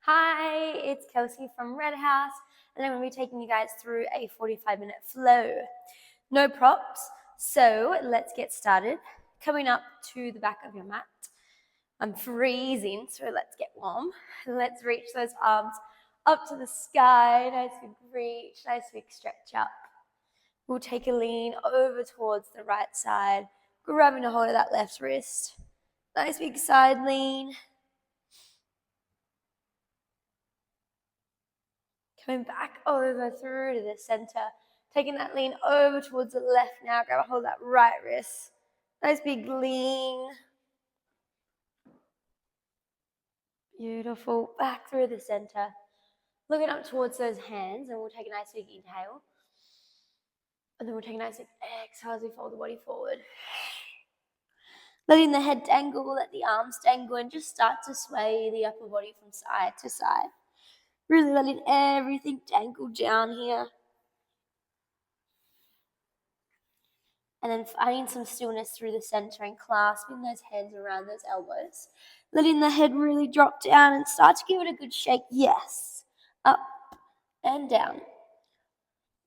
Hi, it's Kelsey from Red House, and I'm going to be taking you guys through a 45-minute flow. No props, so let's get started. Coming up to the back of your mat. I'm freezing, so let's get warm. Let's reach those arms up to the sky. Nice big reach, nice big stretch up. We'll take a lean over towards the right side, grabbing a hold of that left wrist. Nice big side lean. Coming back over through to the center. Taking that lean over towards the left now. Grab a hold of that right wrist. Nice big lean. Beautiful. Back through the center. Looking up towards those hands, and we'll take a nice big inhale. And then we'll take a nice big exhale as we fold the body forward. Letting the head dangle, let the arms dangle, and just start to sway the upper body from side to side. Really letting everything dangle down here. And then finding some stillness through the center and clasping those hands around those elbows. Letting the head really drop down and start to give it a good shake. Yes. Up and down.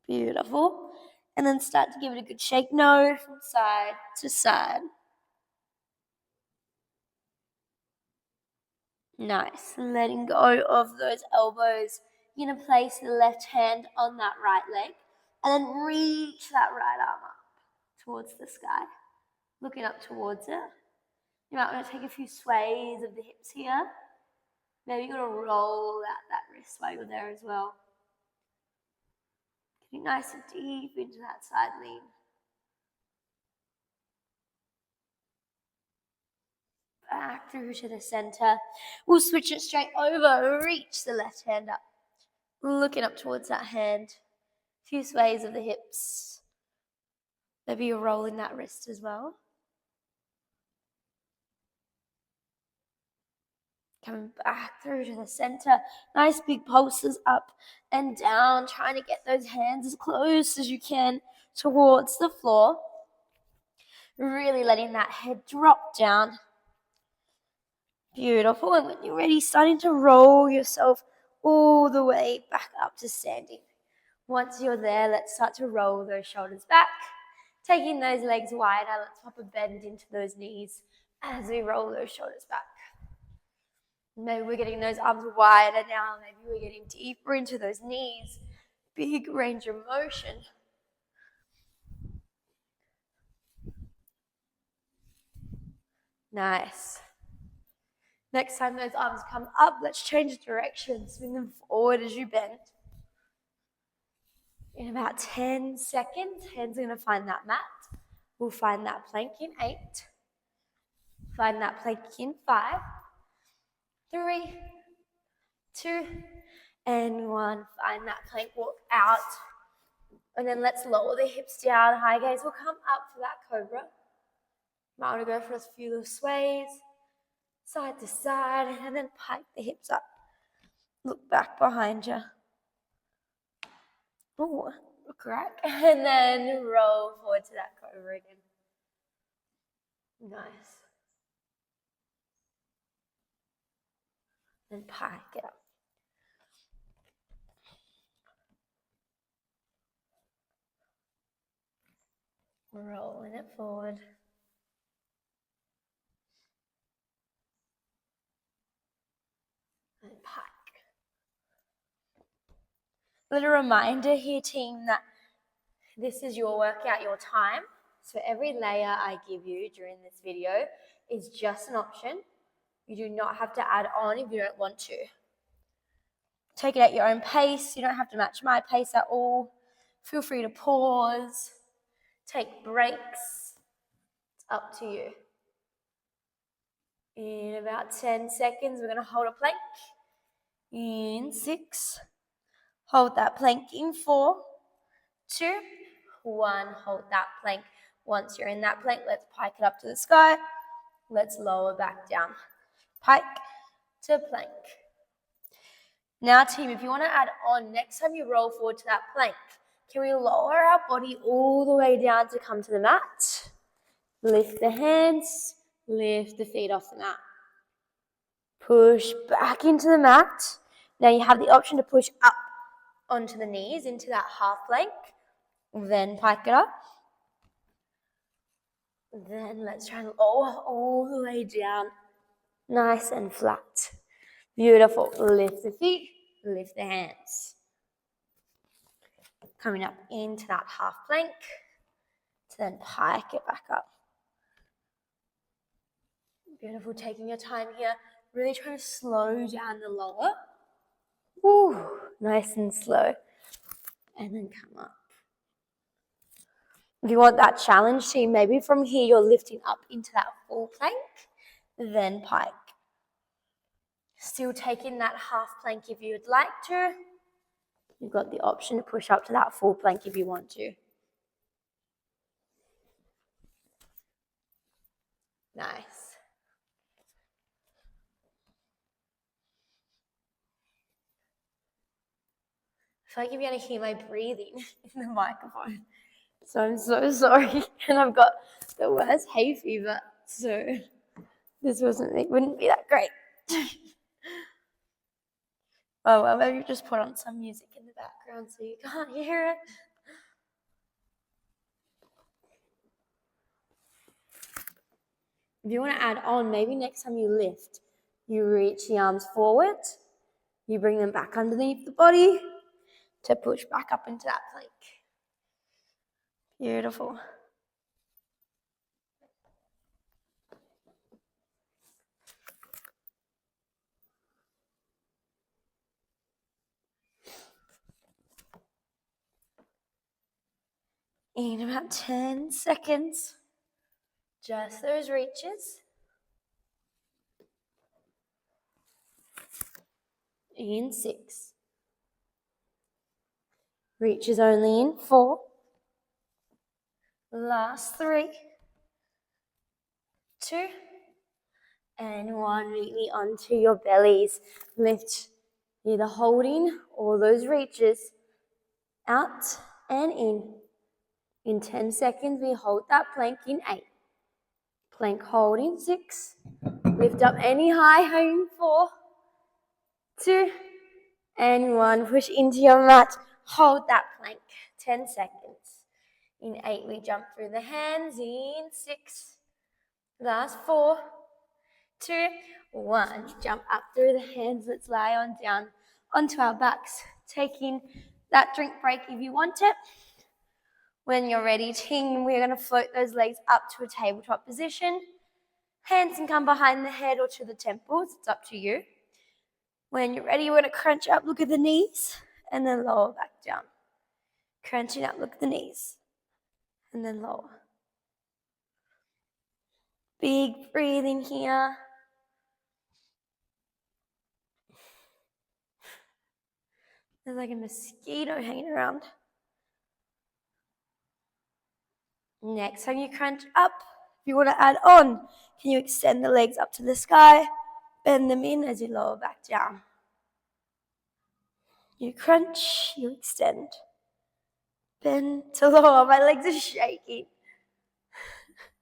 Beautiful. And then start to give it a good shake. No, from side to side. Nice. Letting go of those elbows. You're going to place the left hand on that right leg. And then reach that right arm up towards the sky. Looking up towards it. You might want to take a few sways of the hips here. Maybe you're going to roll out that wrist while you're there as well. Getting nice and deep into that side lean. Back through to the center. We'll switch it straight over. Reach the left hand up. Looking up towards that hand. A few sways of the hips. Maybe you're rolling that wrist as well. Coming back through to the center. Nice big pulses up and down. Trying to get those hands as close as you can towards the floor. Really letting that head drop down. Beautiful. And when you're ready, starting to roll yourself all the way back up to standing. Once you're there, let's start to roll those shoulders back. Taking those legs wider, let's pop a bend into those knees as we roll those shoulders back. Maybe we're getting those arms wider now. Maybe we're getting deeper into those knees. Big range of motion. Nice. Next time those arms come up, let's change direction. Swing them forward as you bend. In about 10 seconds, hands are going to find that mat. We'll find that plank in 8. Find that plank in 5. 3, 2, and 1. Find that plank, walk out. And then let's lower the hips down. High gaze will come up for that cobra. Might want to go for a few little sways. Side to side, and then pike the hips up. Look back behind you. Oh, crack. And then roll forward to that cobra again. Nice. Then pike it up. Rolling it forward. And pike. Little reminder here, team, that this is your workout, your time. So every layer I give you during this video is just an option. You do not have to add on if you don't want to. Take it at your own pace. You don't have to match my pace at all. Feel free to pause. Take breaks. It's up to you. In about 10 seconds, we're going to hold a plank. In 6. Hold that plank in 4, 2, 1. Hold that plank. Once you're in that plank, let's pike it up to the sky. Let's lower back down. Pike to plank. Now, team, if you want to add on, next time you roll forward to that plank, can we lower our body all the way down to come to the mat? Lift the hands, lift the feet off the mat. Push back into the mat Now you have the option to push up onto the knees into that half plank, then pike it up. Then let's try and lower all the way down, nice and flat. Beautiful. Lift the feet, lift the hands. Coming up into that half plank, to then pike it back up. Beautiful, taking your time here, really trying to slow down the lower. Woo, nice and slow. And then come up. If you want that challenge team, maybe from here you're lifting up into that full plank, then pike. Still taking that half plank if you'd like to. You've got the option to push up to that full plank if you want to. Nice. I feel like you're going to hear my breathing in the microphone. So I'm so sorry. And I've got the worst hay fever. So this wouldn't be that great. Oh, well, maybe just put on some music in the background so you can't hear it. If you want to add on, maybe next time you lift, you reach the arms forward, you bring them back underneath the body to push back up into that plank. Beautiful. In about 10 seconds, just those reaches. In 6. Reaches only in 4. Last 3. 2. And 1. Neatly onto your bellies. Lift, either holding or those reaches out and in. In 10 seconds, we hold that plank in 8. Plank hold in 6. Lift up any high in 4. 2. And 1. Push into your mat. Hold that plank. 10 seconds. In 8, we jump through the hands. In 6. Last 4. 2. 1. Jump up through the hands. Let's lie on down onto our backs. Taking that drink break if you want it. When you're ready, team, we're going to float those legs up to a tabletop position. Hands can come behind the head or to the temples. It's up to you. When you're ready, we're going to crunch up, look at the knees, and then lower back down. Crunching up, look at the knees, and then lower. Big breathing here. There's like a mosquito hanging around. Next time you crunch up, if you want to add on, can you extend the legs up to the sky, bend them in as you lower back down. You crunch, you extend. Bend to lower. My legs are shaking.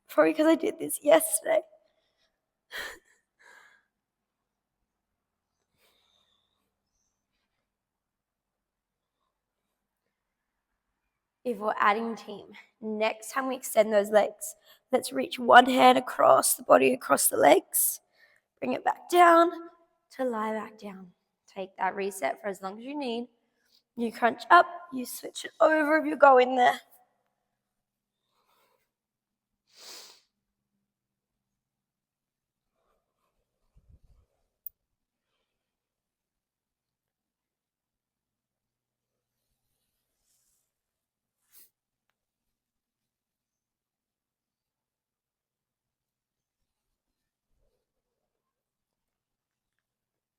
Probably because I did this yesterday. If we're adding team, next time we extend those legs, let's reach one hand across the body, across the legs. Bring it back down to lie back down. Take that reset for as long as you need. You crunch up, you switch it over if you're going there.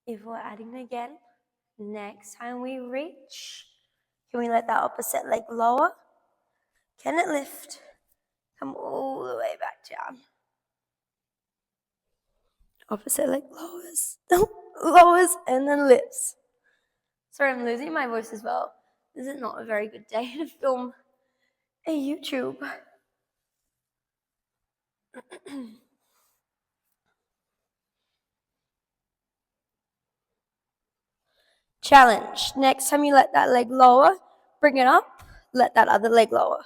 If we're adding again, next time we reach, can we let that opposite leg lower? Can it lift? Come all the way back down. Opposite leg lowers, lowers, and then lifts. Sorry, I'm losing my voice as well. This is not a very good day to film a YouTube. Challenge. Next time you let that leg lower, bring it up, let that other leg lower.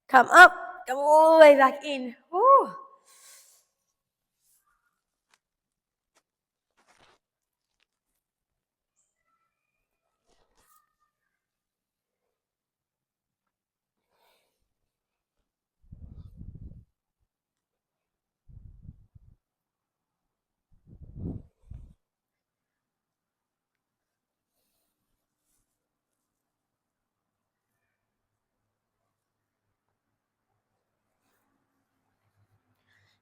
Come up, come all the way back in. Woo.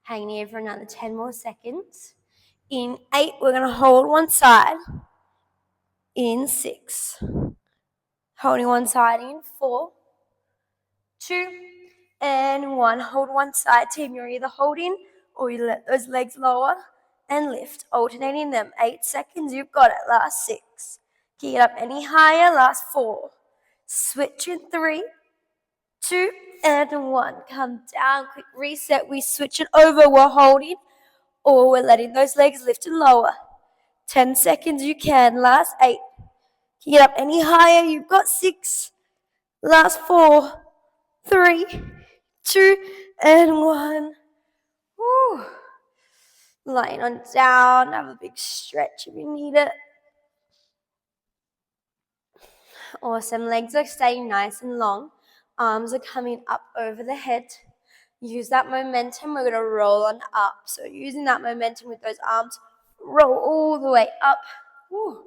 Hang here for another 10 more seconds. In 8, we're going to hold one side. In 6. Holding one side in 4, 2, and 1. Hold one side, team. You're either holding or you let those legs lower and lift. Alternating them. 8 seconds. You've got it. Last 6. Get up any higher. Last 4. Switch in 3, 2, and 1. Come down. Quick reset. We switch it over. We're holding or we're letting those legs lift and lower. 10 seconds. You can. Last 8. Get up any higher. You've got 6. Last 4, 3, 2, and 1. Woo. Lying on down. Have a big stretch if you need it. Awesome. Legs are staying nice and long. Arms are coming up over the head. Use that momentum. We're going to roll on up. So using that momentum with those arms, roll all the way up. Woo.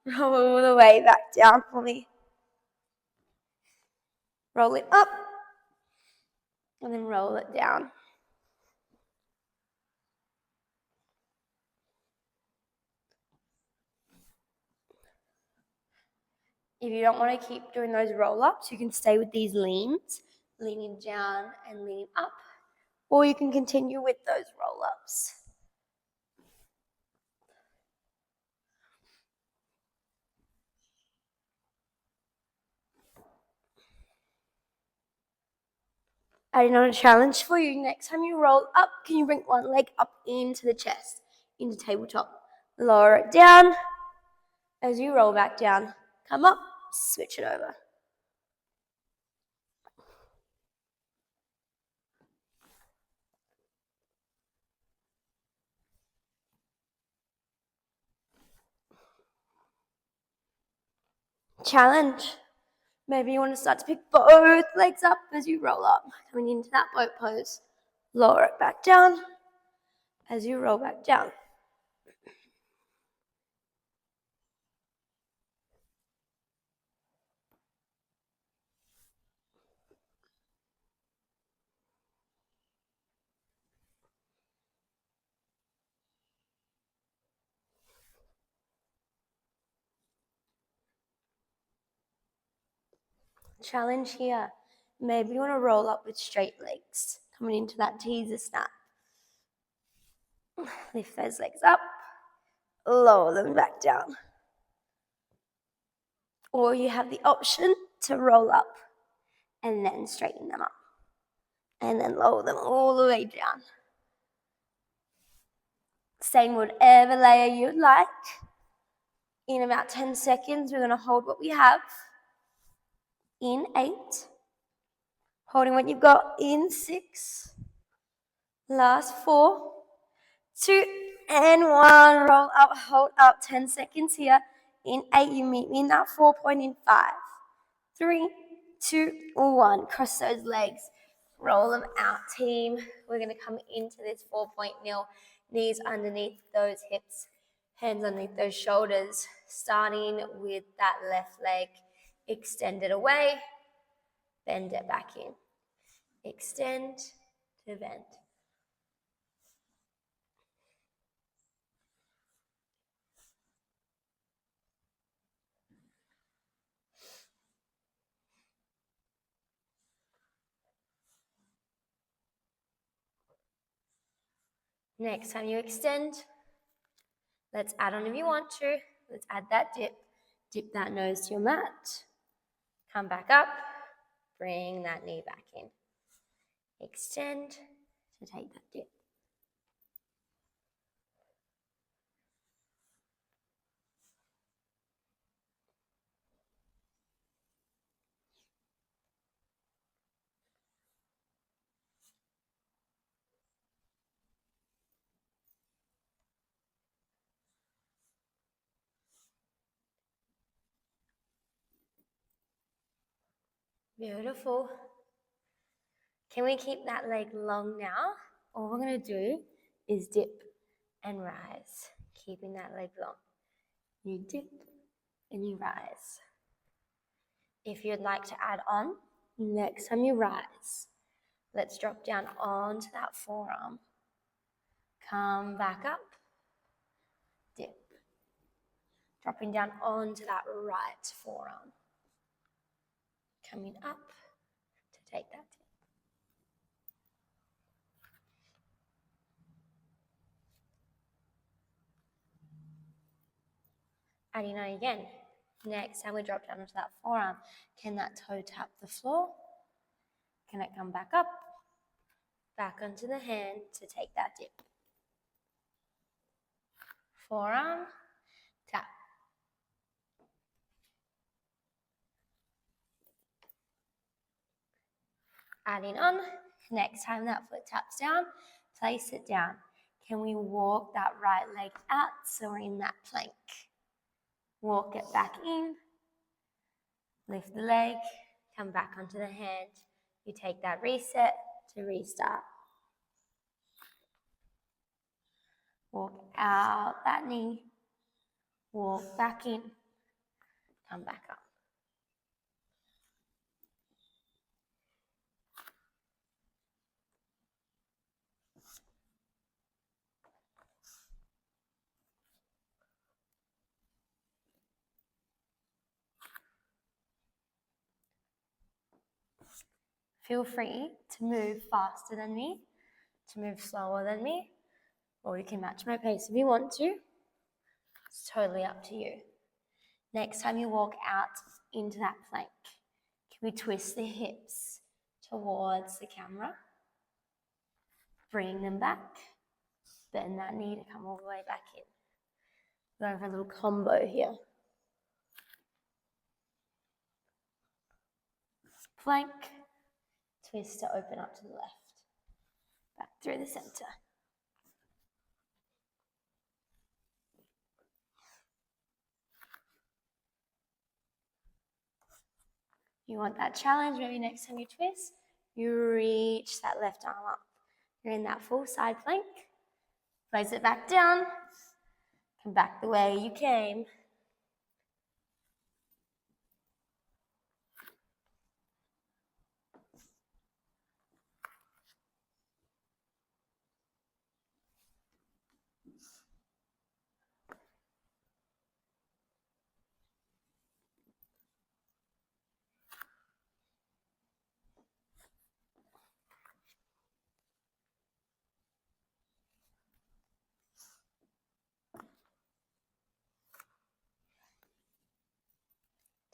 Roll all the way back down for me. Roll it up. And then roll it down. If you don't want to keep doing those roll-ups, you can stay with these leans, leaning down and leaning up, or you can continue with those roll-ups. Adding on a challenge for you. Next time you roll up, can you bring one leg up into the chest, into tabletop? Lower it down. As you roll back down, come up, switch it over. Challenge. Maybe you want to start to pick both legs up as you roll up, coming into that boat pose. Lower it back down as you roll back down. Challenge here. Maybe you want to roll up with straight legs, coming into that teaser snap. Lift those legs up, lower them back down. Or you have the option to roll up and then straighten them up. And then lower them all the way down. Staying whatever layer you'd like. In about 10 seconds, we're going to hold what we have. In 8. Holding what you've got in 6. Last 4, 2, and 1. Roll up, hold up. 10 seconds here. In 8, you meet me in that 4 point in 5, 3, 2, 1. Cross those legs. Roll them out, team. We're going to come into this 4-point kneel. Knees underneath those hips. Hands underneath those shoulders. Starting with that left leg. Extend it away. Bend it back in. Extend to bend. Next time you extend, let's add on if you want to. Let's add that dip. Dip that nose to your mat. Come back up. Bring that knee back in. Extend to take that dip. Beautiful. Can we keep that leg long now? All we're going to do is dip and rise, keeping that leg long. You dip and you rise. If you'd like to add on, next time you rise, let's drop down onto that forearm. Come back up, dip. Dropping down onto that right forearm. Coming up to take that dip. Adding on again. Next time we drop down onto that forearm, can that toe tap the floor? Can it come back up? Back onto the hand to take that dip. Forearm, tap. Adding on. Next time that foot taps down, place it down. Can we walk that right leg out so we're in that plank? Walk it back in. Lift the leg, come back onto the hand. You take that reset to restart. Walk out that knee. Walk back in. Come back up. Feel free to move faster than me, to move slower than me, or you can match my pace if you want to. It's totally up to you. Next time you walk out into that plank, can we twist the hips towards the camera? Bring them back. Bend that knee to come all the way back in. Going for a little combo here. Plank. Twist to open up to the left. Back through the center. You want that challenge, maybe next time you twist, you reach that left arm up. You're in that full side plank. Place it back down. Come back the way you came.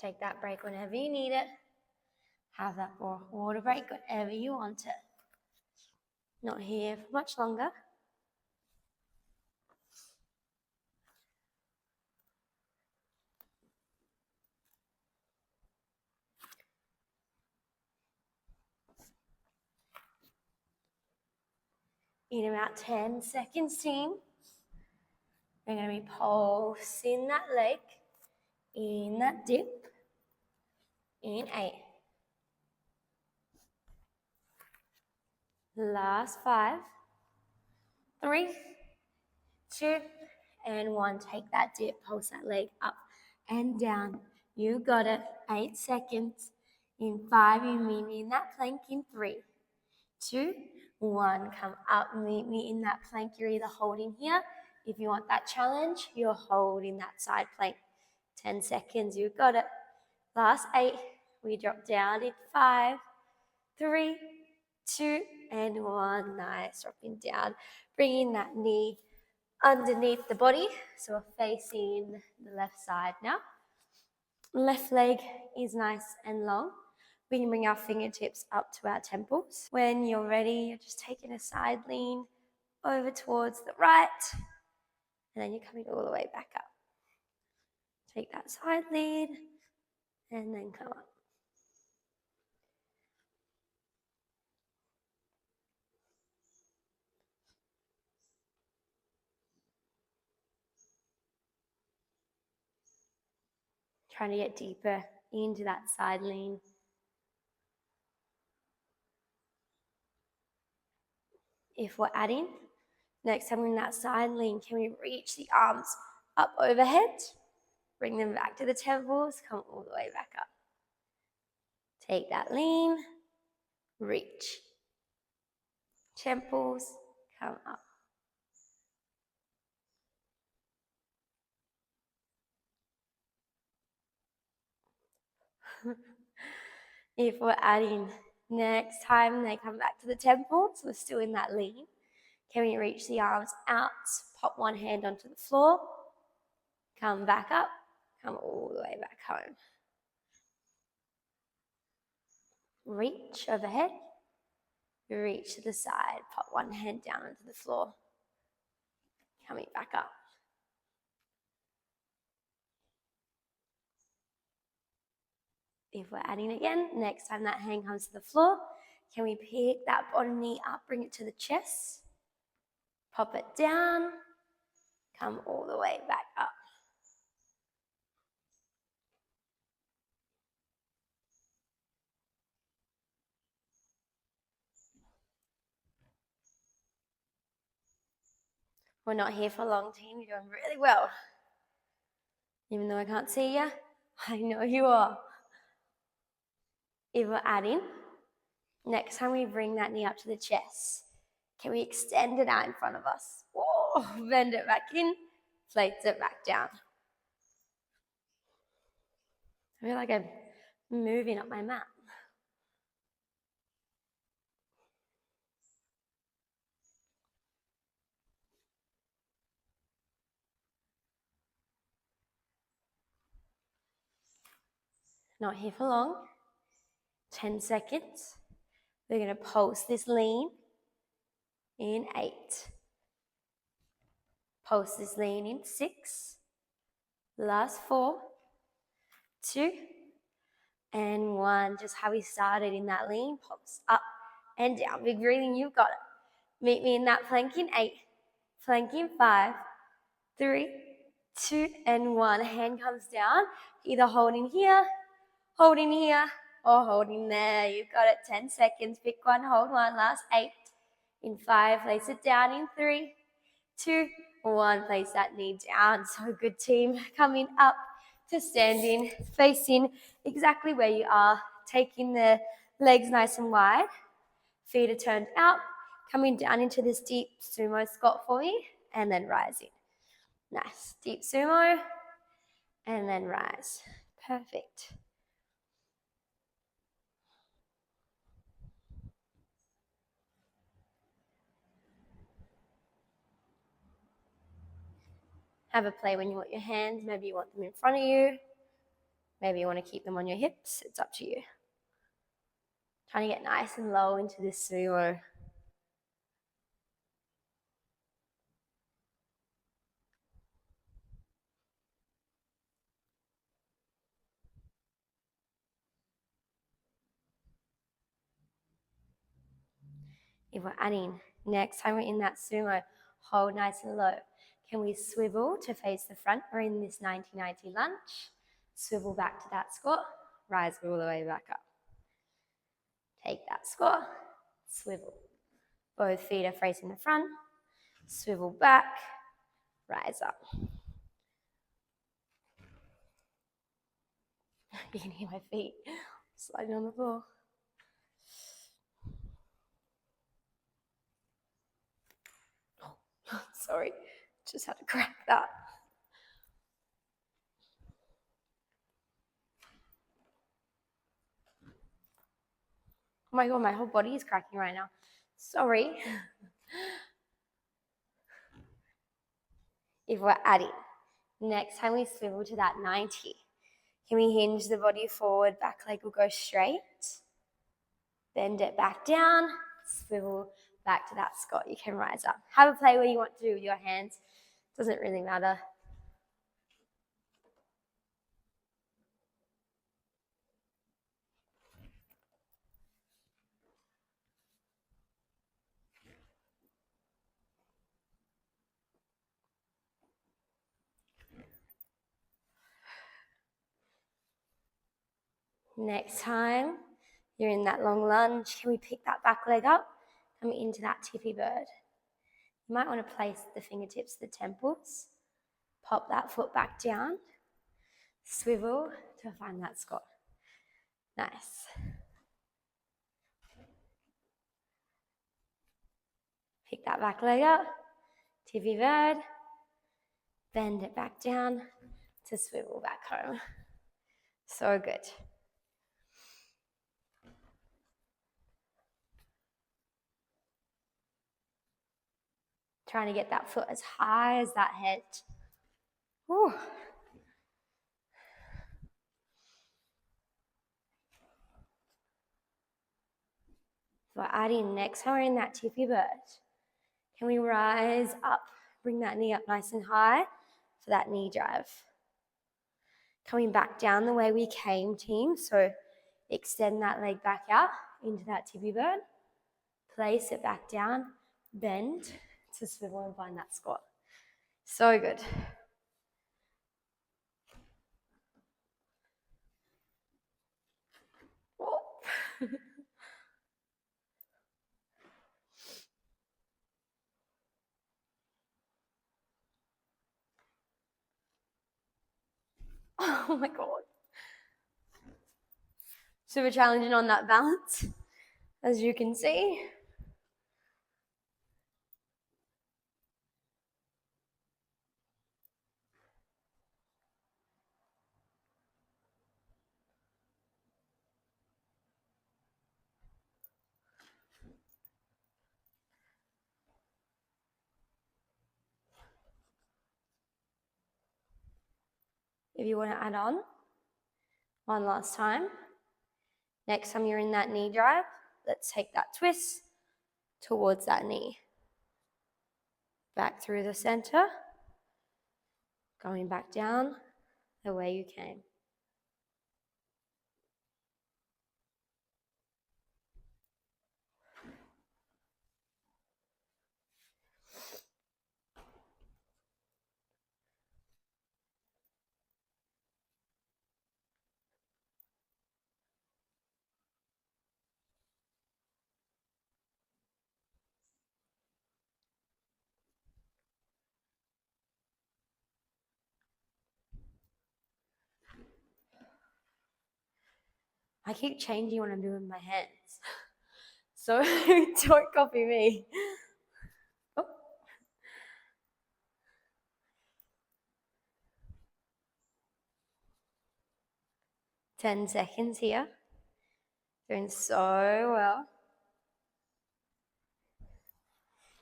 Take that break whenever you need it. Have that water break whenever you want it. Not here for much longer. In about 10 seconds, team, we're going to be pulsing that leg in that dip in 8. Last 5, 3, 2, and 1. Take that dip, pulse that leg up and down. You got it. 8 seconds. In 5, you meet me in that plank in 3, 2, 1. Come up, meet me in that plank. You're either holding here. If you want that challenge, you're holding that side plank. 10 seconds, you got it. Last 8, we drop down in 5, 3, 2, and 1. Nice, dropping down. Bringing that knee underneath the body. So we're facing the left side now. Left leg is nice and long. We can bring our fingertips up to our temples. When you're ready, you're just taking a side lean over towards the right, and then you're coming all the way back up. Take that side lean, and then come up. Trying to get deeper into that side lean. If we're adding, next time we're in that side lean, can we reach the arms up overhead? Bring them back to the temples, come all the way back up. Take that lean, reach. Temples, come up. If we're adding, next time they come back to the temples, we're still in that lean. Can we reach the arms out, pop one hand onto the floor, come back up, come all the way back home. Reach overhead, reach to the side, pop one hand down onto the floor, coming back up. If we're adding again, next time that hand comes to the floor, can we pick that bottom knee up, bring it to the chest, pop it down, come all the way back up. We're not here for long, team. You're doing really well. Even though I can't see you, I know you are. If we're adding, next time we bring that knee up to the chest, can we extend it out in front of us? Whoa, bend it back in, place it back down. I feel like I'm moving up my mat. Not here for long. 10 seconds. We're going to pulse this lean in 8. Pulse this lean in 6. Last 4, 2, and 1. Just how we started in that lean. Pulse up and down. Big breathing, you've got it. Meet me in that plank in 8. Plank in 5, 3, 2, and 1. Hand comes down. Either holding here, or holding there. You've got it. 10 seconds. Pick one, hold one. Last 8. In 5, place it down. In 3, 2, 1. Place that knee down. So good, team. Coming up to standing, facing exactly where you are. Taking the legs nice and wide. Feet are turned out. Coming down into this deep sumo squat for me. And then rising. Nice. Deep sumo. And then rise. Perfect. Have a play when you want your hands. Maybe you want them in front of you. Maybe you want to keep them on your hips. It's up to you. Trying to get nice and low into this sumo. If we're adding, next time we're in that sumo, hold nice and low. Can we swivel to face the front? We're in this 90-90 lunge. Swivel back to that squat. Rise all the way back up. Take that squat. Swivel. Both feet are facing the front. Swivel back. Rise up. You can hear my feet sliding on the floor. Oh, sorry, just had to crack that. Oh my God, my whole body is cracking right now. Sorry. If we're adding, next time we swivel to that 90, can we hinge the body forward, back leg will go straight. Bend it back down, swivel back to that squat. You can rise up. Have a play where you want to do with your hands. Doesn't really matter. Next time you're in that long lunge, can we pick that back leg up? Coming into that tippy bird. You might want to place the fingertips to the temples. Pop that foot back down. Swivel to find that squat. Nice. Pick that back leg up. Tippy bird. Bend it back down to swivel back home. So good. Trying to get that foot as high as that head. Whew. So adding next time we're in that tippy bird. Can we rise up? Bring that knee up nice and high for that knee drive. Coming back down the way we came, team. So extend that leg back out into that tippy bird. Place it back down. Bend to swivel and find that squat. So good. Oh my God. Super challenging on that balance, as you can see. If you want to add on, one last time. Next time you're in that knee drive, let's take that twist towards that knee. Back through the center, going back down the way you came. I keep changing what I'm doing with my hands. So don't copy me. Oh. 10 seconds here. Doing so well.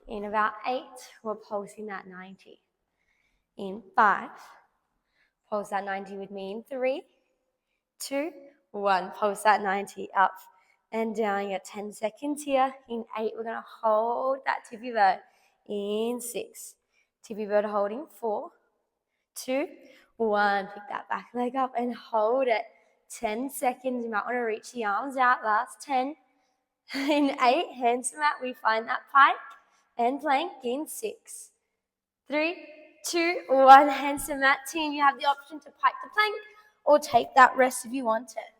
In about 8, we're pulsing that 90. In 5, pulse that 90 with me in 3, 2, 1. Pulse that 90 up and down. You got 10 seconds here. In 8, we're going to hold that tippy bird. In 6, tippy bird holding. 4, 2, 1. Pick that back leg up and hold it. 10 seconds. You might want to reach the arms out. Last 10. In 8, hands to mat. We find that pike and plank. In 6, 3, 2, 1. Hands to mat. Team, you have the option to pike the plank or take that rest if you want it.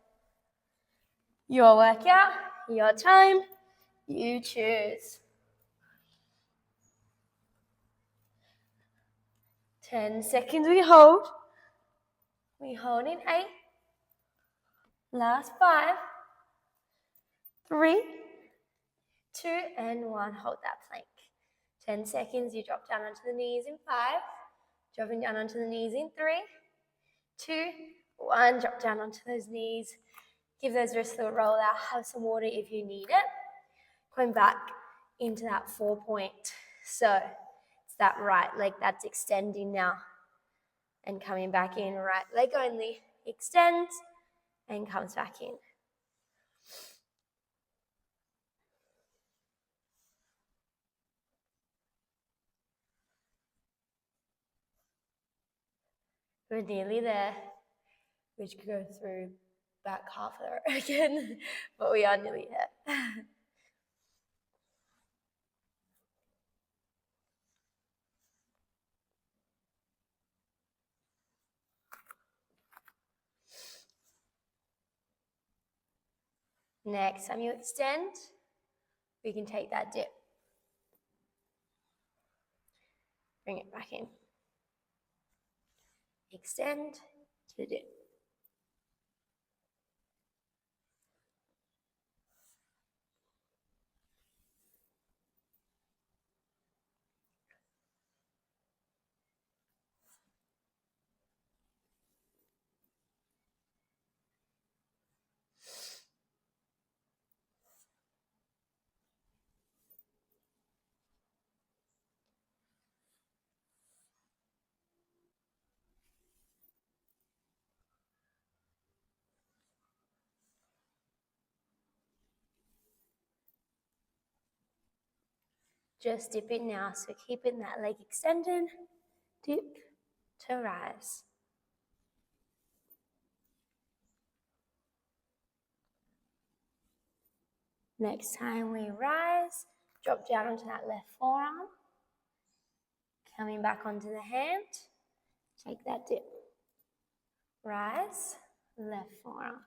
Your workout, your time, you choose. 10 seconds we hold. We hold in 8. Last 5, 3, 2, and 1. Hold that plank. 10 seconds, you drop down onto the knees in 5. Dropping down onto the knees in 3, 2, 1. Drop down onto those knees. Give those wrists a little roll out. Have some water if you need it. Going back into that 4-point. So it's that right leg that's extending now. And coming back in, right leg only extends and comes back in. We're nearly there. We could go through back half there again, but we are nearly there. Next time you extend, We can take that dip. Bring it back in. Extend to the dip. Just dip it now, so keeping that leg extended, dip to rise. Next time we rise, drop down onto that left forearm, coming back onto the hand, take that dip. Rise, left forearm.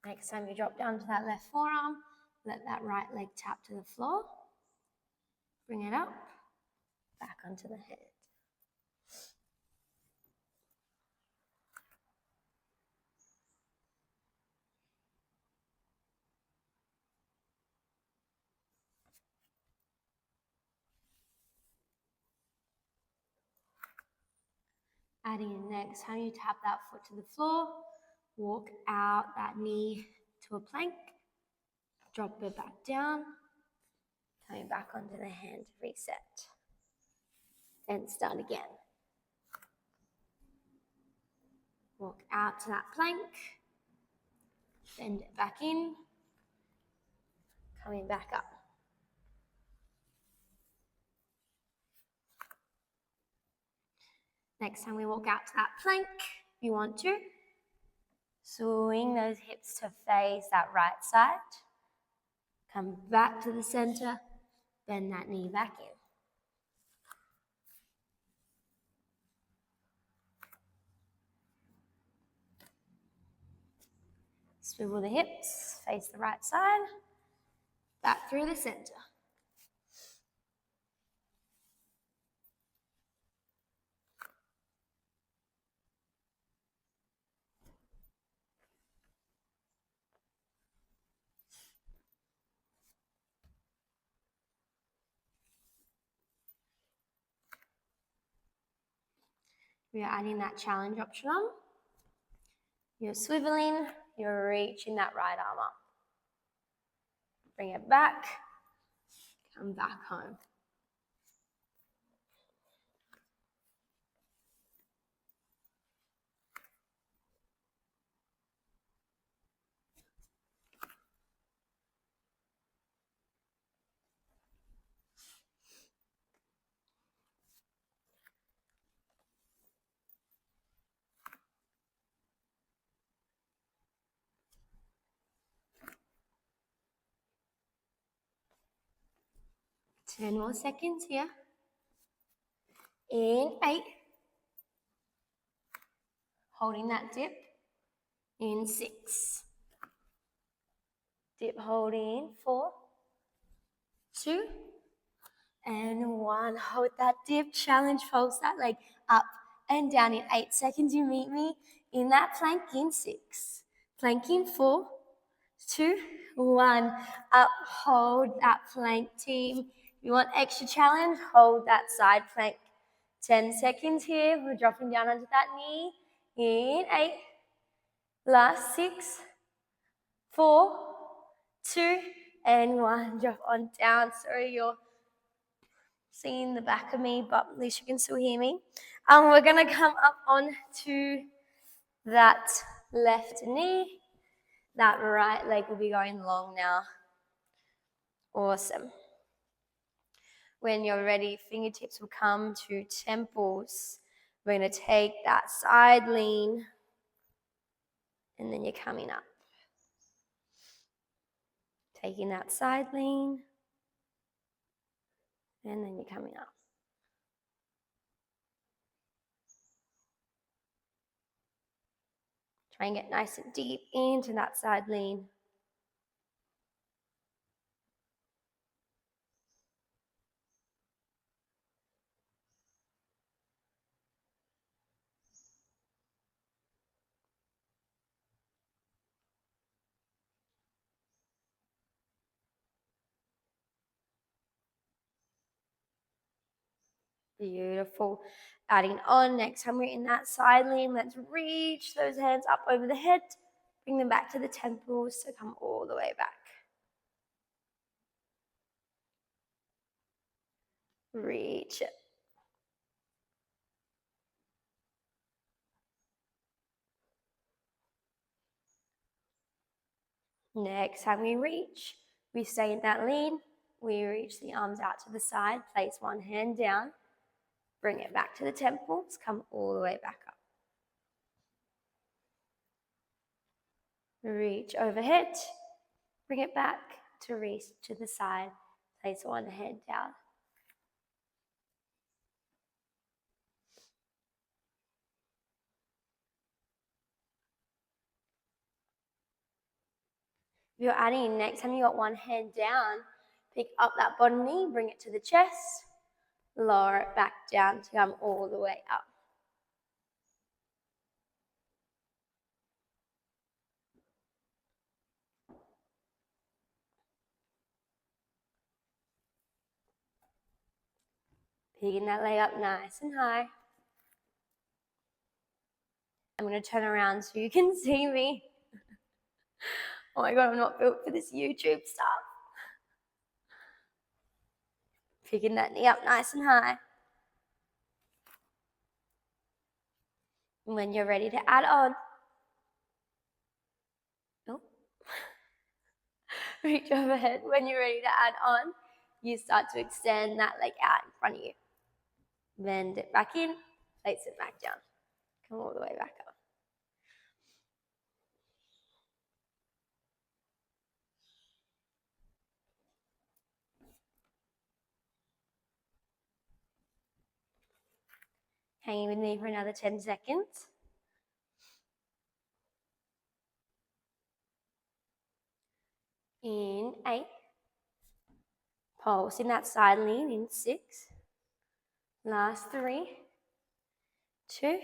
Next time you drop down to that left forearm, let that right leg tap to the floor. Bring it up, back onto the hand. Adding in next time you tap that foot to the floor, walk out that knee to a plank, drop it back down, coming back onto the hand to reset. And start again. Walk out to that plank, bend it back in, coming back up. Next time we walk out to that plank, if you want to, swing those hips to face that right side. Come back to the center, bend that knee back in. Swivel the hips, face the right side, back through the center. We are adding that challenge option on. You're swiveling, you're reaching that right arm up. Bring it back, come back home. Ten more seconds here. In 8. Holding that dip. In 6. Dip, hold in 4, 2, and 1. Hold that dip, challenge, pulse that leg up and down. In 8 seconds, you meet me in that plank in 6. Plank in 4, 2, 1. Up, hold that plank, team. If you want extra challenge, hold that side plank. 10 seconds here. We're dropping down onto that knee. In 8. Last 6, 4, 2, and 1. Drop on down. Sorry, you're seeing the back of me, but at least you can still hear me. We're going to come up onto that left knee. That right leg will be going long now. Awesome. When you're ready, fingertips will come to temples. We're going to take that side lean, and then you're coming up. Taking that side lean, and then you're coming up. Try and get nice and deep into that side lean. Beautiful. Adding on, next time we're in that side lean, let's reach those hands up over the head. Bring them back to the temples, so come all the way back. Reach it. Next time we reach, we stay in that lean. We reach the arms out to the side, place one hand down, bring it back to the temples, come all the way back up. Reach overhead, bring it back to reach to the side, place one hand down. If you're adding, next time you got one hand down, pick up that bottom knee, bring it to the chest, lower it back down to come all the way up. Picking that leg up nice and high. I'm going to turn around so you can see me. Oh my God, I'm not built for this YouTube stuff. Picking that knee up nice and high. And when you're ready to add on, reach overhead. When you're ready to add on, you start to extend that leg out in front of you. Bend it back in, place it back down. Come all the way back up. Hanging with me for another 10 seconds. In 8. Pulse in that side lean in 6. Last 3, 2,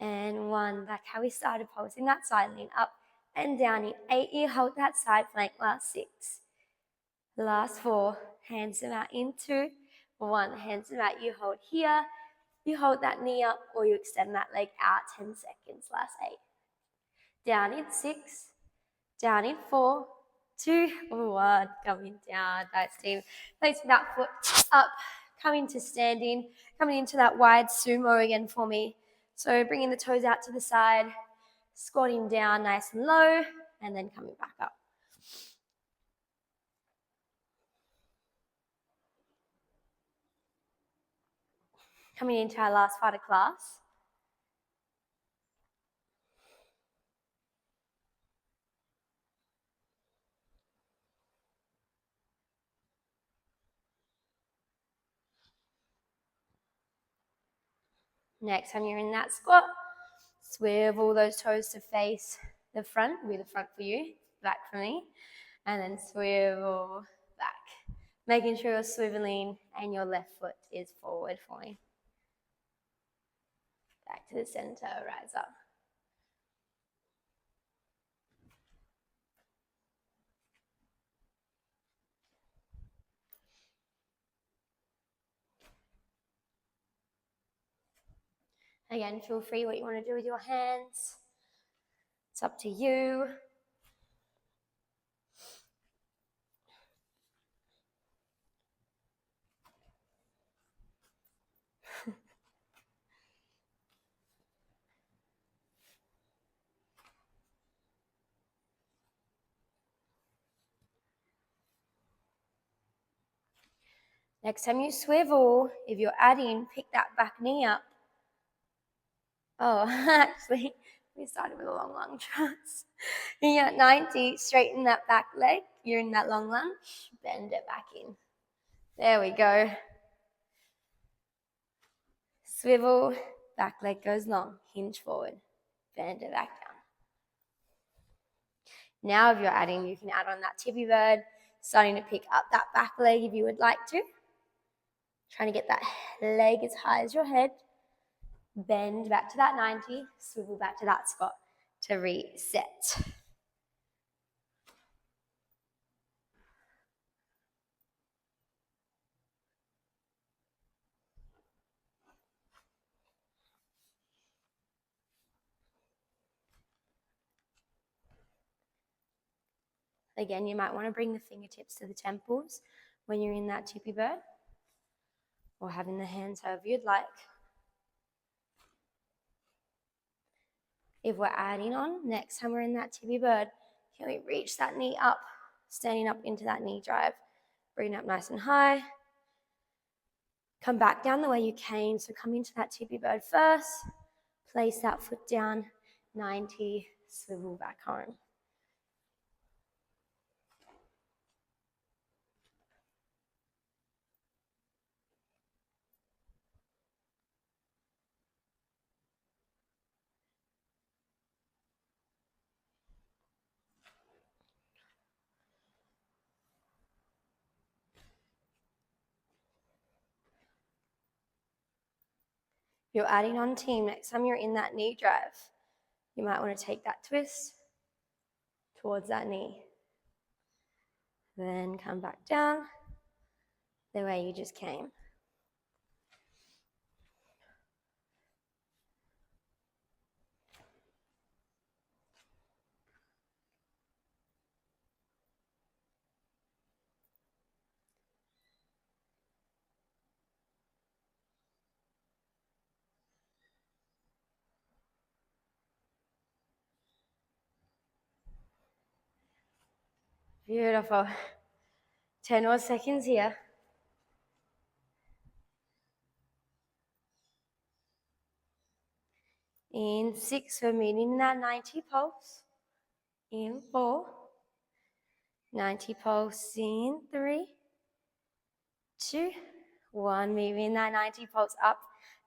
and 1. Back how we started, pulsing that side lean up and down in 8. You hold that side plank. Last 6. Last 4. Hands them out in 2. 1. Hands them out. You hold here. You hold that knee up or you extend that leg out 10 seconds. Last 8. Down in 6. Down in 4, 2, 1. Coming down. Nice team. Placing that foot up. Coming to standing. Coming into that wide sumo again for me. So bringing the toes out to the side. Squatting down nice and low. And then coming back up. Coming into our last part of class. Next time you're in that squat, swivel those toes to face the front. Will be the front for you, back for me. And then swivel back. Making sure you're swiveling and your left foot is forward for me. Back to the center, rise up. Again, feel free what you want to do with your hands. It's up to you. Next time you swivel, if you're adding, pick that back knee up. Oh, actually, we started with a long lunge. You're at 90, straighten that back leg. You're in that long lunge, bend it back in. There we go. Swivel, back leg goes long, hinge forward, bend it back down. Now if you're adding, you can add on that tippy bird, starting to pick up that back leg if you would like to. Trying to get that leg as high as your head. Bend back to that 90, swivel back to that spot to reset. Again, you might want to bring the fingertips to the temples when you're in that tippy bird, or having the hands however you'd like. If we're adding on, next time we're in that tippy bird, can we reach that knee up, standing up into that knee drive. Bring it up nice and high. Come back down the way you came, so come into that tippy bird first. Place that foot down, 90, swivel back home. You're adding on, team. Next time you're in that knee drive, you might want to take that twist towards that knee. Then come back down the way you just came. Beautiful. 10 more seconds here. In 6, we're meeting that 90 pulse. In 4, 90 pulse in 3, 2, 1. Moving that 90 pulse up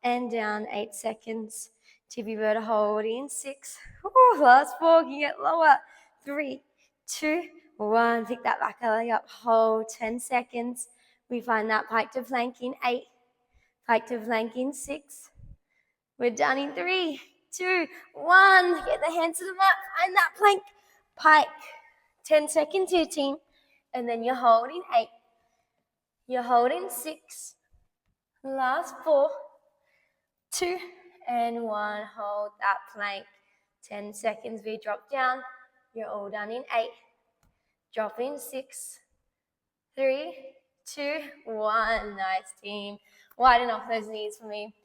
and down, 8 seconds. Tippy bird hold in 6. Ooh, last 4, can get lower. 3, 2, 1. Pick that back leg up, hold 10 seconds. We find that pike to plank in 8, pike to plank in 6. We're done in 3, 2, 1. Get the hands to the mat, find that plank, pike. 10 seconds here, team. And then you're holding 8. You're holding 6. Last 4, 2, and 1. Hold that plank. 10 seconds, we drop down. You're all done in 8. Drop in 6, 3, 2, 1. Nice, team. Widen off those knees for me.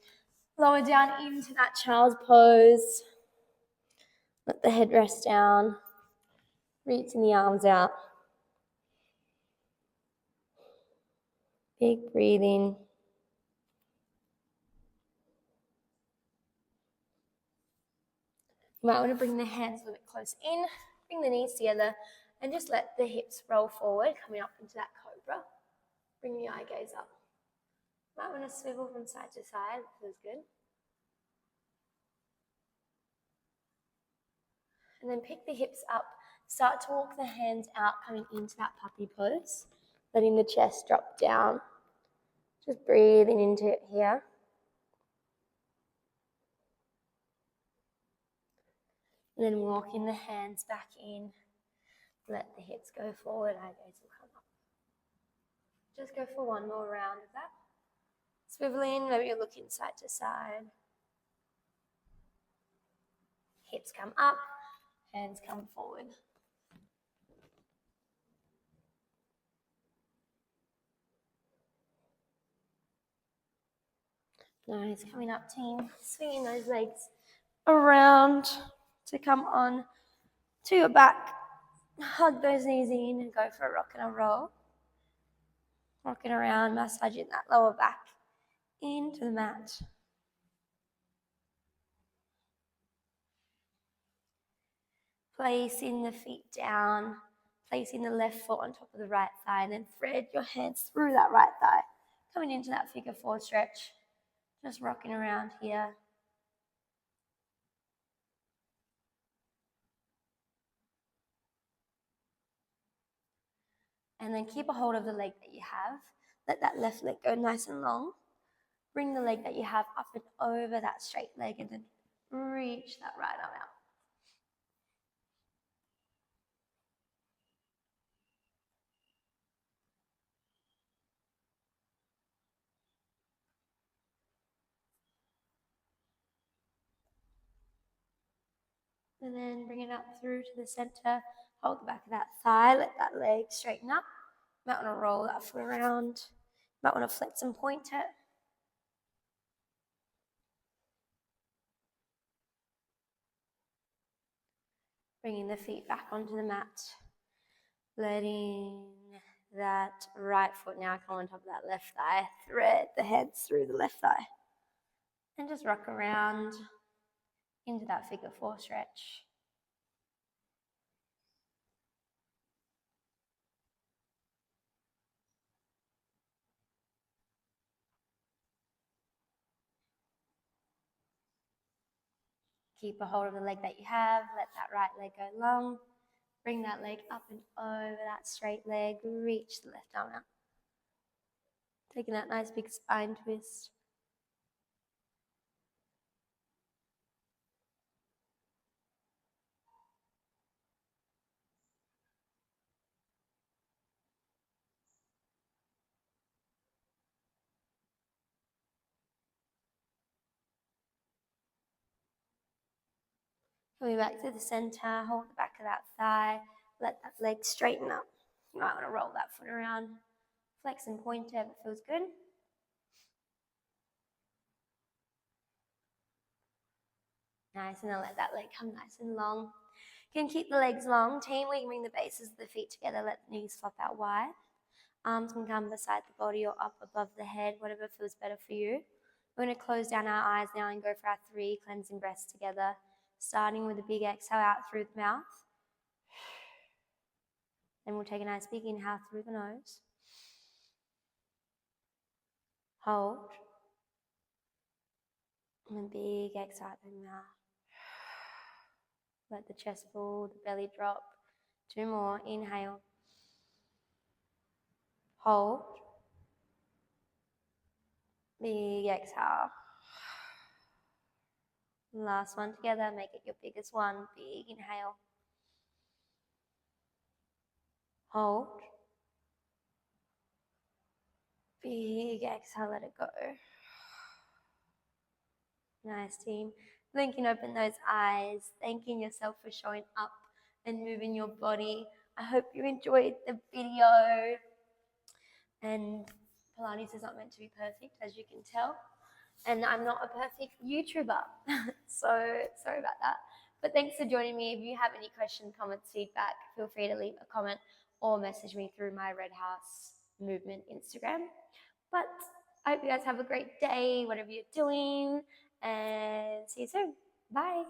Lower down into that child's pose. Let the head rest down. Reaching the arms out. Big breathing. You might want to bring the hands a little bit close in. Bring the knees together and just let the hips roll forward, coming up into that cobra. Bring the eye gaze up. Might want to swivel from side to side. Feels good. And then pick the hips up. Start to walk the hands out, coming into that puppy pose. Letting the chest drop down. Just breathing into it here. And then walking the hands back in. Let the hips go forward. Eye gaze will come up. Just go for one more round of that. Swivel in, maybe you're looking side to side. Hips come up, hands come forward. Nice, coming up, team. Swinging those legs around to come on to your back. Hug those knees in and go for a rock and a roll. Rocking around, massaging that lower back into the mat. Placing the feet down, placing the left foot on top of the right thigh, and then thread your hands through that right thigh. Coming into that figure 4 stretch. Just rocking around here. And then keep a hold of the leg that you have. Let that left leg go nice and long. Bring the leg that you have up and over that straight leg and then reach that right arm out. And then bring it up through to the center. Hold the back of that thigh. Let that leg straighten up. You might want to roll that foot around. You might want to flex and point it. Bringing the feet back onto the mat. Letting that right foot now come on top of that left thigh. Thread the head through the left thigh. And just rock around into that figure four stretch. Keep a hold of the leg that you have. Let that right leg go long. Bring that leg up and over that straight leg. Reach the left arm out. Taking that nice big spine twist. Coming back to the center, hold the back of that thigh. Let that leg straighten up. You might want to roll that foot around. Flex and point it if it feels good. Nice, and then let that leg come nice and long. You can keep the legs long. Team, we can bring the bases of the feet together. Let the knees flop out wide. Arms can come beside the body or up above the head, whatever feels better for you. We're going to close down our eyes now and go for our 3 cleansing breaths together. Starting with a big exhale out through the mouth. Then we'll take a nice big inhale through the nose. Hold. And then big exhale out through the mouth. Let the chest pull, the belly drop. 2 more. Inhale. Hold. Big exhale. Last one together. Make it your biggest one. Big inhale. Hold. Big exhale. Let it go. Nice, team. Blinking open those eyes. Thanking yourself for showing up and moving your body. I hope you enjoyed the video. And Pilates is not meant to be perfect, as you can tell. And I'm not a perfect YouTuber. So sorry about that. But thanks for joining me. If you have any questions, comments, feedback, feel free to leave a comment or message me through my Red House Movement Instagram. But I hope you guys have a great day, whatever you're doing, and see you soon. Bye.